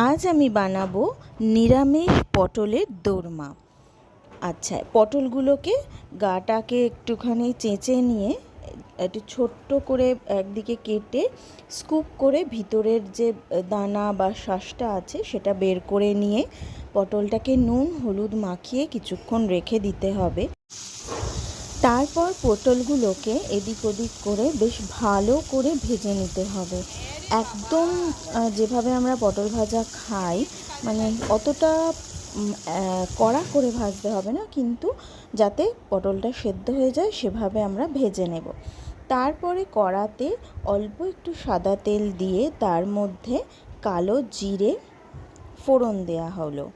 আজ আমি বানাবো নিরামিষ পটলের দোরমা। আচ্ছা, পটলগুলোকে গাটাকে একটুখানি চেঁচে নিয়ে একটু ছোট্ট করে একদিকে কেটে স্কুপ করে ভিতরের যে দানা বা শাঁসটা আছে সেটা বের করে নিয়ে পটলটাকে নুন হলুদ মাখিয়ে কিছুক্ষণ রেখে দিতে হবে। তারপর পটলগুলোকে এদিক ওদিক করে বেশ ভালো করে ভেজে নিতে হবে। একদম যেভাবে আমরা পটল ভাজা খাই মানে অতটা কড়া করে ভাজতে হবে না, কিন্তু যাতে পটলটা সেদ্ধ হয়ে যায় সেভাবে আমরা ভেজে নেব। তারপরে কড়াতে অল্প একটু সাদা তেল দিয়ে তার মধ্যে কালো জিরে ফোড়ন দেওয়া হলো।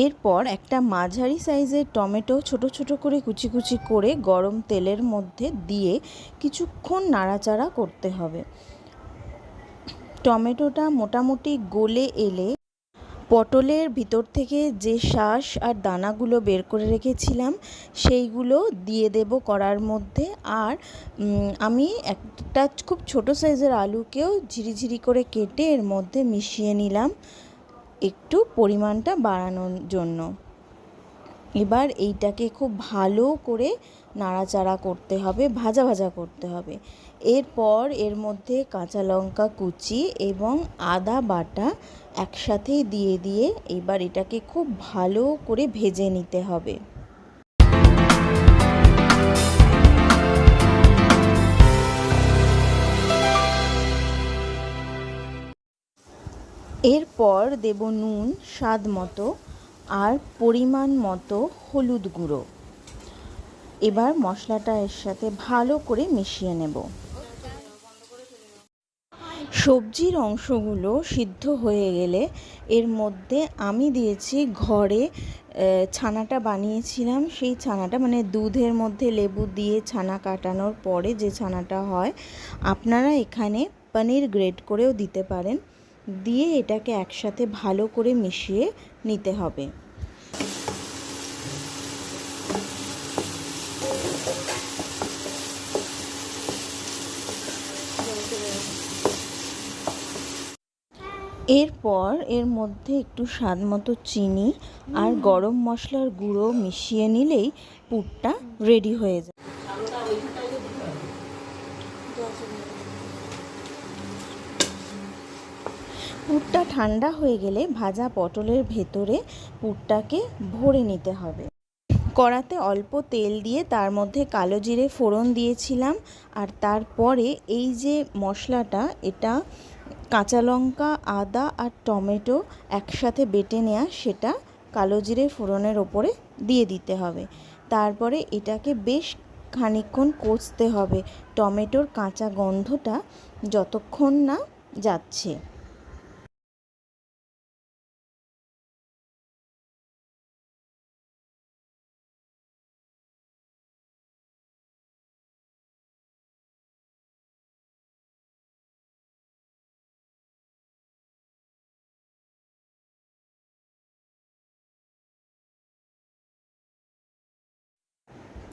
এরপর একটা মাঝারি সাইজের টমেটো ছোট ছোট করে কুচি কুচি করে গরম তেলের মধ্যে দিয়ে কিছুক্ষণ নাড়াচাড়া করতে হবে। টমেটোটা মোটামুটি গলে এলে পটলের ভিতর থেকে যে শাঁস আর দানাগুলো বের করে রেখেছিলাম সেইগুলো দিয়ে দেব কড়ার মধ্যে। আর আমি একটা খুব ছোট সাইজের আলুকেও ঝিরিঝিরি করে কেটে এর মধ্যে মিশিয়ে নিলাম একটু পরিমাণটা বাড়ানোর জন্য। এবার এইটাকে খুব ভালো করে নাড়াচাড়া করতে হবে, ভাজা ভাজা করতে হবে। এরপর এর মধ্যে কাঁচা লঙ্কা কুচি এবং আদা বাটা একসাথেই দিয়ে এবার এটাকে খুব ভালো করে ভেজে নিতে হবে। এরপর দেব নুন স্বাদ মতো আর পরিমাণ মতো হলুদ গুঁড়ো। এবার মশলাটা এর সাথে ভালো করে মিশিয়ে নেব। সবজির অংশগুলো সিদ্ধ হয়ে গেলে এর মধ্যে আমি দিয়েছি ঘরে ছানাটা বানিয়েছিলাম, সেই ছানাটা মানে দুধের মধ্যে লেবু দিয়ে ছানা কাটানোর পরে যে ছানাটা হয়, আপনারা এখানে পনির গ্রেট করেও দিতে পারেন। দিয়ে এটাকে একসাথে ভালো করে মিশিয়ে নিতে হবে। এরপর এর মধ্যে একটু স্বাদ মতো চিনি আর গরম মশলার গুঁড়ো মিশিয়ে নিলেই পুরটা রেডি হয়ে যায়। পুরটা ঠান্ডা হয়ে গেলে ভাজা পটলের ভেতরে পুরটাকে ভরে নিতে হবে। কড়াতে অল্প তেল দিয়ে তার মধ্যে কালো জিরে ফোড়ন দিয়েছিলাম, আর তারপরে এই যে মশলাটা, এটা কাঁচা লঙ্কা আদা আর টমেটো একসাথে বেটে নেওয়া, সেটা কালো জিরে ফোড়নের ওপরে দিয়ে দিতে হবে। তারপরে এটাকে বেশ খানিকক্ষণ কষতে হবে টমেটোর কাঁচা গন্ধটা যতক্ষণ না যাচ্ছে।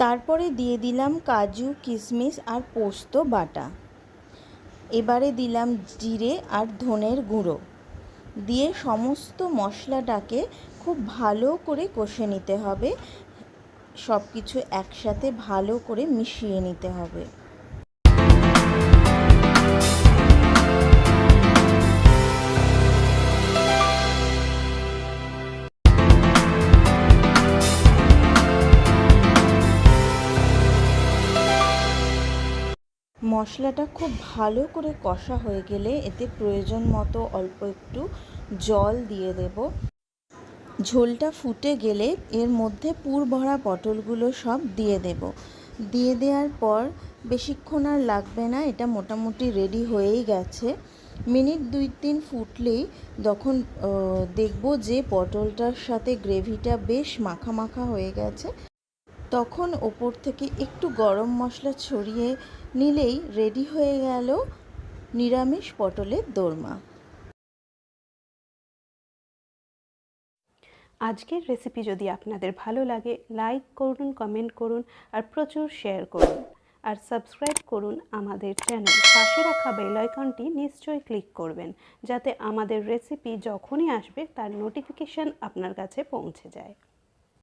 তারপরে দিয়ে দিলাম কাজু কিশমিশ আর পোস্ত বাটা। এবারে দিলাম জিরে আর ধনের গুঁড়ো দিয়ে সমস্ত মশলাটাকে খুব ভালো করে কষে নিতে হবে। সব কিছু একসাথে ভালো করে মিশিয়ে নিতে হবে। মশলাটা খুব ভালো করে কষা হয়ে গেলে এতে প্রয়োজন মতো অল্প একটু জল দিয়ে দেব। ঝোলটা ফুটে গেলে এর মধ্যে পুর ভরা পটলগুলো সব দিয়ে দেব। দিয়ে দেওয়ার পর বেশিক্ষণ আর লাগবে না, এটা মোটামুটি রেডি হয়েই গেছে। মিনিট 2-3 ফুটলেই তখন দেখব যে পটলটার সাথে গ্রেভিটা বেশ মাখা মাখা হয়ে গেছে। তখন ওপর থেকে একটু গরম মশলা ছড়িয়ে নিলেই রেডি হয়ে গেল নিরামিষ পটলের দোরমা। আজকের রেসিপি যদি আপনাদের ভালো লাগে লাইক করুন, কমেন্ট করুন আর প্রচুর শেয়ার করুন। আর সাবস্ক্রাইব করুন আমাদের চ্যানেল। পাশে রাখা বেল আইকনটি নিশ্চয়ই ক্লিক করবেন, যাতে আমাদের রেসিপি যখনই আসবে তার নোটিফিকেশান আপনার কাছে পৌঁছে যায়।